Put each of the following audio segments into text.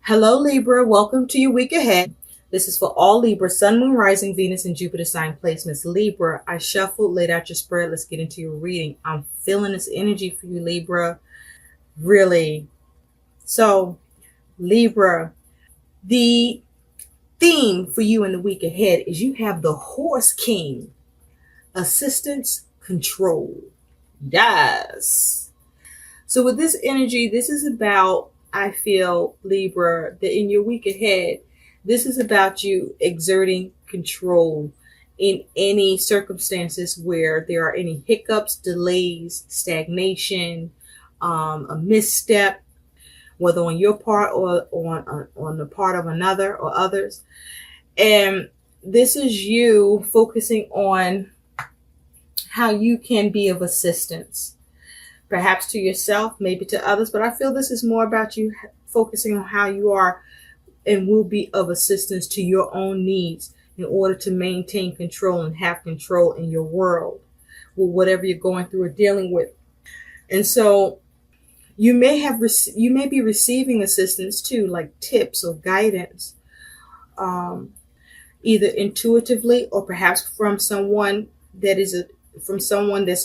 Hello, Libra. Welcome to your week ahead. This is for all Libra, Sun, Moon, Rising, Venus, and Jupiter sign placements. Libra, I shuffled, laid out your spread. Let's get into your reading. I'm feeling this energy for you, Libra. Really. So, Libra, the theme for you in the week ahead is you have the Horse King, assistance, control. Yes. So with this energy, this is about, I feel, Libra, that in your week ahead, this is about you exerting control in any circumstances where there are any hiccups, delays, stagnation, a misstep, whether on your part or on the part of another or others. And this is you focusing on how you can be of assistance, perhaps to yourself, maybe to others, but I feel this is more about you focusing on how you are and will be of assistance to your own needs in order to maintain control and have control in your world with whatever you're going through or dealing with. And so you may be receiving assistance too, like tips or guidance, either intuitively or perhaps from someone that's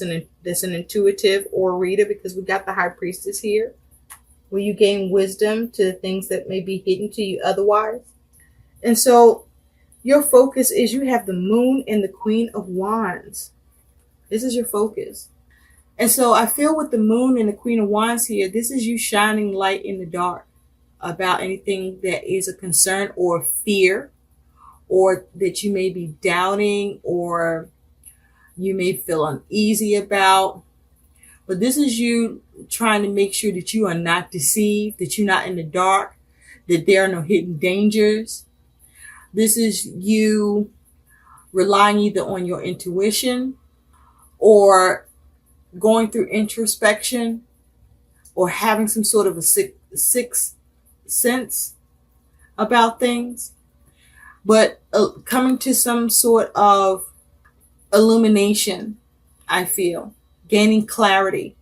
an intuitive or a reader, because we got the High Priestess here, where you gain wisdom to things that may be hidden to you otherwise. And so your focus is you have the Moon and the Queen of Wands. This is your focus. And so I feel with the Moon and the Queen of Wands here, this is you shining light in the dark about anything that is a concern or fear, or that you may be doubting or you may feel uneasy about. But this is you trying to make sure that you are not deceived, that you're not in the dark, that there are no hidden dangers. This is you relying either on your intuition or going through introspection or having some sort of a sixth sense about things, but coming to some sort of illumination, I feel, gaining clarity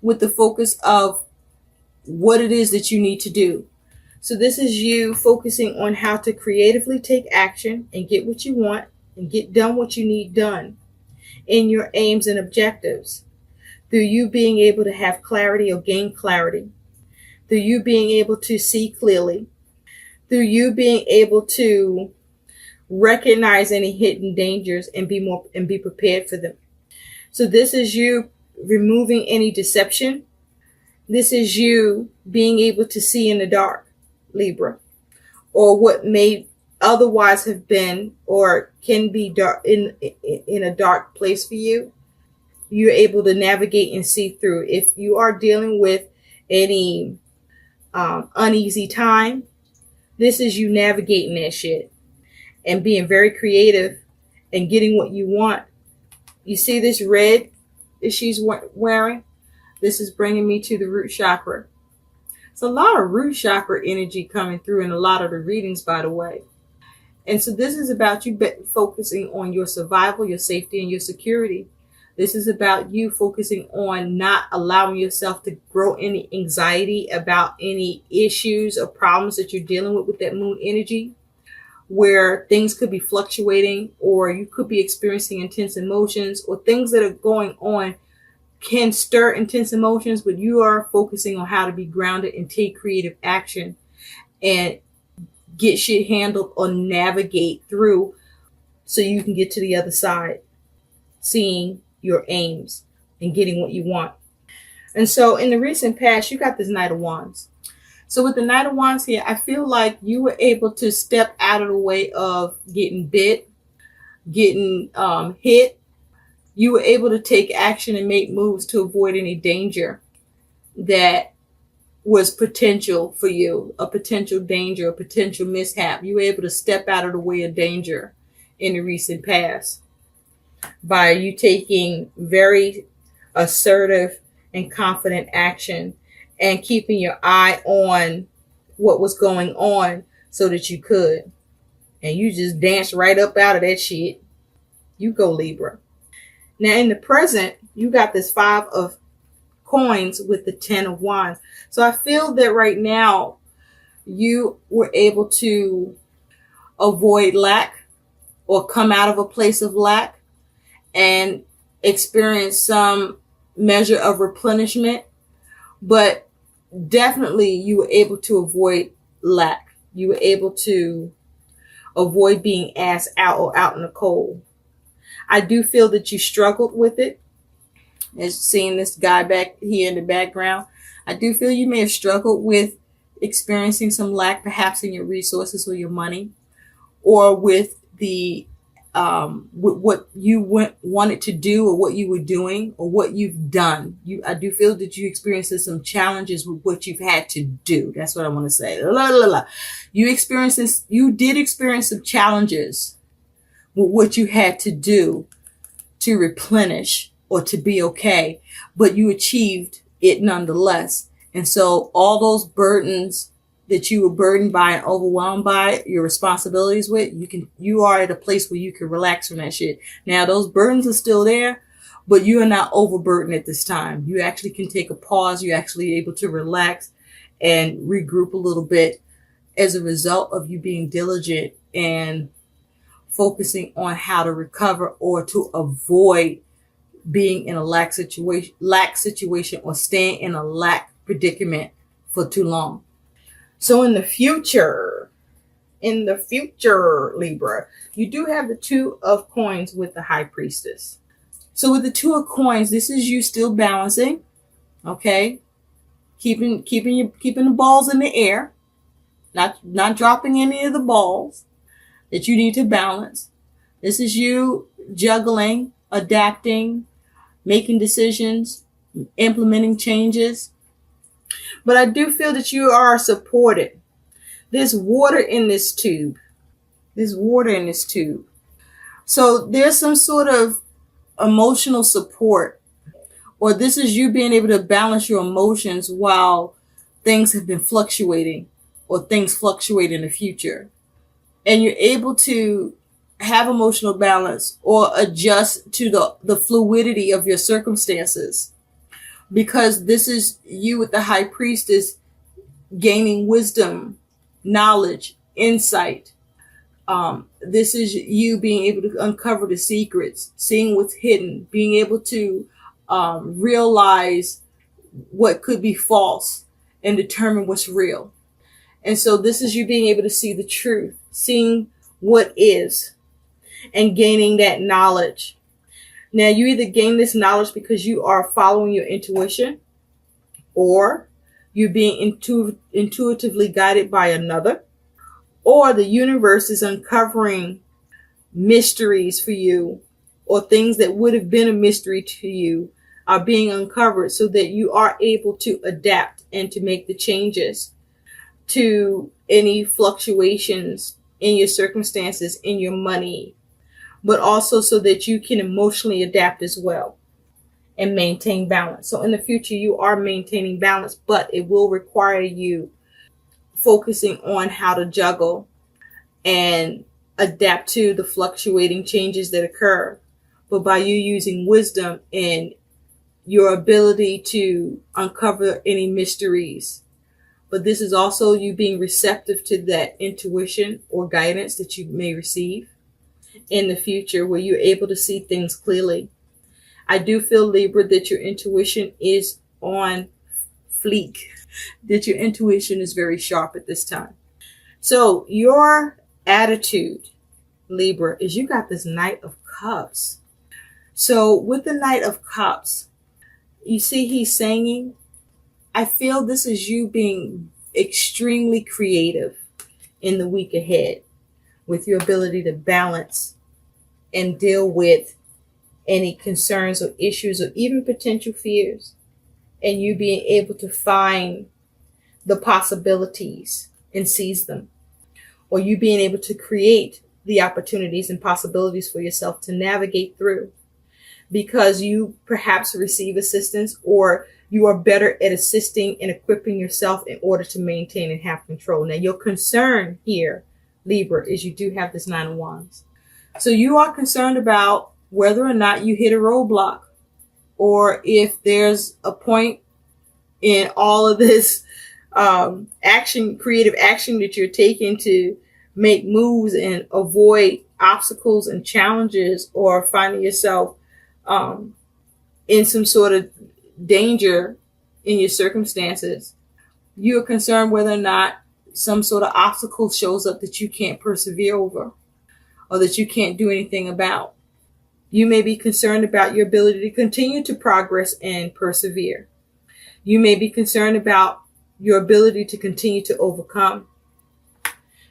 with the focus of what it is that you need to do. So this is you focusing on how to creatively take action and get what you want and get done what you need done in your aims and objectives, through you being able to have clarity or gain clarity, through you being able to see clearly, through you being able to recognize any hidden dangers and be prepared for them. So this is you removing any deception. This is you being able to see in the dark, Libra, or what may otherwise have been or can be dark in a dark place for you. You're able to navigate and see through. If you are dealing with any uneasy time, this is you navigating that shit and being very creative and getting what you want. You see this red that she's wearing? This is bringing me to the root chakra. It's a lot of root chakra energy coming through in a lot of the readings, by the way. And so this is about you focusing on your survival, your safety, and your security. This is about you focusing on not allowing yourself to grow any anxiety about any issues or problems that you're dealing with that moon energy, where things could be fluctuating, or you could be experiencing intense emotions, or things that are going on can stir intense emotions, but you are focusing on how to be grounded and take creative action and get shit handled or navigate through so you can get to the other side, seeing your aims and getting what you want. And so in the recent past, you got this Knight of Wands. So with the Knight of Wands here, I feel like you were able to step out of the way of getting bit, getting hit. You were able to take action and make moves to avoid any danger that was potential for you, a potential danger, a potential mishap. You were able to step out of the way of danger in the recent past by you taking very assertive and confident action and keeping your eye on what was going on so that you could. And you just danced right up out of that shit. You go, Libra. Now in the present, you got this 5 of coins with the 10 of wands. So I feel that right now you were able to avoid lack or come out of a place of lack and experience some measure of replenishment, but definitely you were able to avoid lack. You were able to avoid being asked out or out in the cold. I do feel that you struggled with it. As seeing this guy back here in the background, I do feel you may have struggled with experiencing some lack, perhaps in your resources or your money, or with the with what you wanted to do, or what you were doing, or what you've done. I do feel that you experienced some challenges with what you've had to do. That's what I want to say. You did experience some challenges with what you had to do to replenish or to be okay, but you achieved it nonetheless. And so all those burdens that you were burdened by and overwhelmed by your responsibilities with, you are at a place where you can relax from that shit. Now those burdens are still there, but you are not overburdened at this time. You actually can take a pause. You're actually able to relax and regroup a little bit as a result of you being diligent and focusing on how to recover or to avoid being in a lack situation or staying in a lack predicament for too long. So in the future, Libra, you do have the Two of Coins with the High Priestess. So with the Two of Coins, this is you still balancing, okay? Keeping the balls in the air, not dropping any of the balls that you need to balance. This is you juggling, adapting, making decisions, implementing changes. But I do feel that you are supported. There's water in this tube. So there's some sort of emotional support, or this is you being able to balance your emotions while things have been fluctuating or things fluctuate in the future. And you're able to have emotional balance or adjust to the fluidity of your circumstances. Because this is you with the High Priestess gaining wisdom, knowledge, insight. This is you being able to uncover the secrets, seeing what's hidden, being able to realize what could be false and determine what's real. And so this is you being able to see the truth, seeing what is, and gaining that knowledge. Now, you either gain this knowledge because you are following your intuition, or you're being intuitively guided by another, or the universe is uncovering mysteries for you, or things that would have been a mystery to you are being uncovered so that you are able to adapt and to make the changes to any fluctuations in your circumstances, in your money, but also so that you can emotionally adapt as well and maintain balance. So in the future, you are maintaining balance, but it will require you focusing on how to juggle and adapt to the fluctuating changes that occur. But by you using wisdom and your ability to uncover any mysteries. But this is also you being receptive to that intuition or guidance that you may receive in the future, where you're able to see things clearly. I do feel, Libra, that your intuition is on fleek, that your intuition is very sharp at this time. So your attitude, Libra, is you got this Knight of Cups. So with the Knight of Cups, you see he's singing. I feel this is you being extremely creative in the week ahead, with your ability to balance and deal with any concerns or issues or even potential fears, and you being able to find the possibilities and seize them, or you being able to create the opportunities and possibilities for yourself to navigate through, because you perhaps receive assistance, or you are better at assisting and equipping yourself in order to maintain and have control. Now, your concern here, Libra, is you do have this Nine of Wands. So you are concerned about whether or not you hit a roadblock, or if there's a point in all of this creative action that you're taking to make moves and avoid obstacles and challenges, or finding yourself in some sort of danger in your circumstances. You're concerned whether or not some sort of obstacle shows up that you can't persevere over or that you can't do anything about. You may be concerned about your ability to continue to progress and persevere. You may be concerned about your ability to continue to overcome.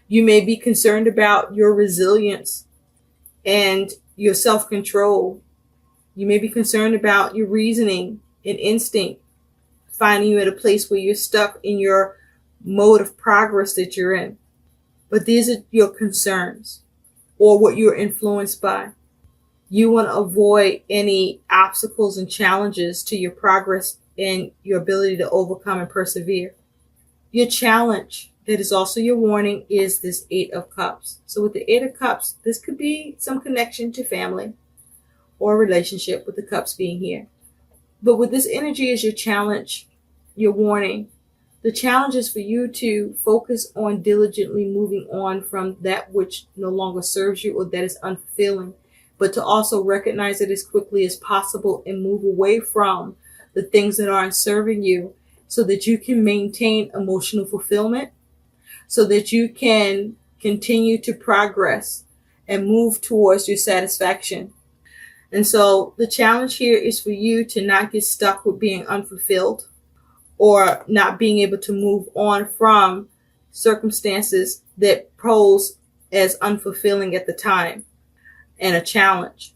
You may be concerned about your resilience and your self-control. You may be concerned about your reasoning and instinct, finding you at a place where you're stuck in your mode of progress that you're in. But these are your concerns, or what you're influenced by. You want to avoid any obstacles and challenges to your progress and your ability to overcome and persevere. Your challenge, that is also your warning, is this 8 of Cups. So with the 8 of Cups, this could be some connection to family or relationship, with the cups being here. But with this energy as your challenge, your warning, the challenge is for you to focus on diligently moving on from that which no longer serves you or that is unfulfilling, but to also recognize it as quickly as possible and move away from the things that aren't serving you, so that you can maintain emotional fulfillment, so that you can continue to progress and move towards your satisfaction. And so the challenge here is for you to not get stuck with being unfulfilled or not being able to move on from circumstances that pose as unfulfilling at the time and a challenge,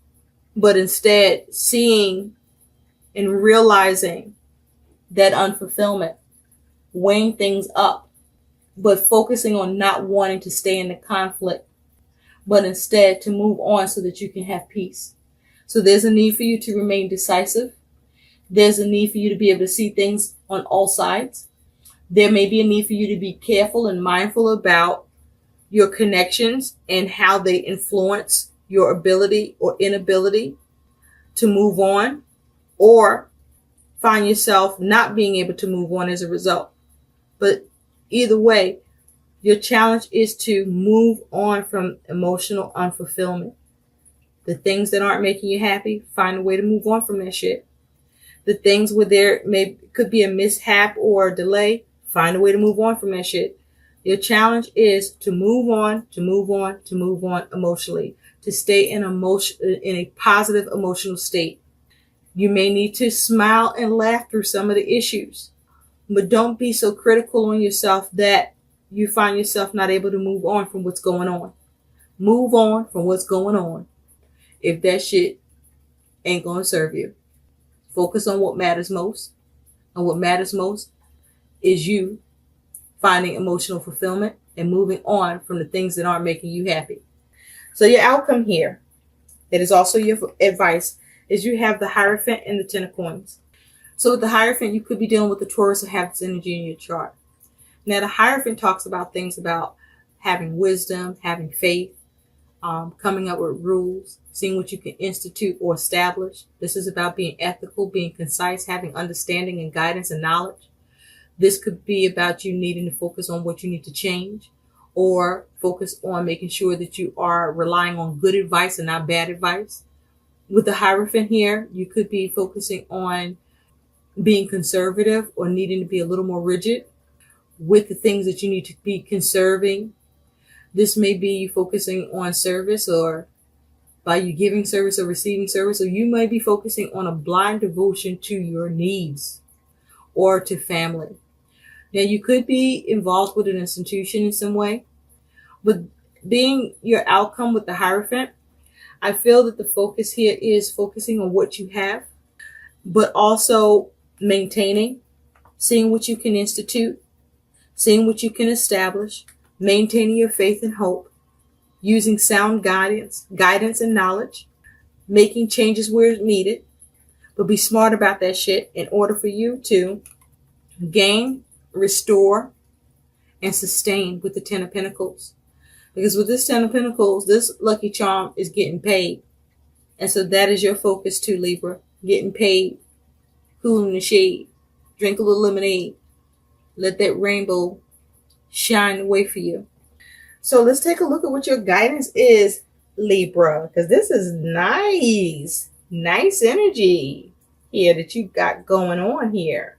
but instead seeing and realizing that unfulfillment, weighing things up, but focusing on not wanting to stay in the conflict, but instead to move on so that you can have peace. So there's a need for you to remain decisive. There's a need for you to be able to see things on all sides. There may be a need for you to be careful and mindful about your connections and how they influence your ability or inability to move on, or find yourself not being able to move on as a result. But either way, your challenge is to move on from emotional unfulfillment. The things that aren't making you happy, find a way to move on from that shit. The things where there could be a mishap or a delay, find a way to move on from that shit. Your challenge is to move on, to move on, to move on emotionally, to stay in a positive emotional state. You may need to smile and laugh through some of the issues, but don't be so critical on yourself that you find yourself not able to move on from what's going on. Move on from what's going on if that shit ain't going to serve you. Focus on what matters most. And what matters most is you finding emotional fulfillment and moving on from the things that aren't making you happy. So your outcome here, it is also your advice, is you have the Hierophant and the 10 of Coins. So with the Hierophant, you could be dealing with the Taurus or have this energy in your chart. Now the Hierophant talks about things about having wisdom, having faith, coming up with rules, seeing what you can institute or establish. This is about being ethical, being concise, having understanding and guidance and knowledge. This could be about you needing to focus on what you need to change, or focus on making sure that you are relying on good advice and not bad advice. With the Hierophant here, you could be focusing on being conservative or needing to be a little more rigid with the things that you need to be conserving. This may be you focusing on service, or by you giving service or receiving service, or you may be focusing on a blind devotion to your needs or to family. Now you could be involved with an institution in some way, but being your outcome with the Hierophant, I feel that the focus here is focusing on what you have, but also maintaining, seeing what you can institute, seeing what you can establish, maintaining your faith and hope, using sound guidance and knowledge, making changes where needed, but be smart about that shit in order for you to gain, restore, and sustain with the 10 of Pentacles. Because with this 10 of Pentacles, this lucky charm is getting paid. And so that is your focus too, Libra. Getting paid, cooling the shade, drink a little lemonade, Let that rainbow shine the way for you. So let's take a look at what your guidance is, Libra, because this is nice. Nice energy here that you got going on here.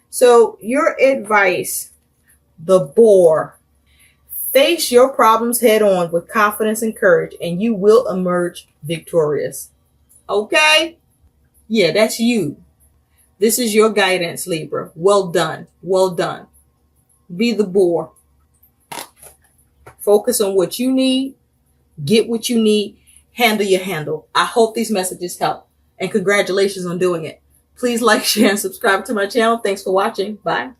So your advice, the boar. Face your problems head on with confidence and courage, and you will emerge victorious. Okay? Yeah, that's you. This is your guidance, Libra. Well done. Well done. Be the boar. Focus on what you need. Get what you need. Handle your handle. I hope these messages help. And congratulations on doing it. Please like, share, and subscribe to my channel. Thanks for watching. Bye.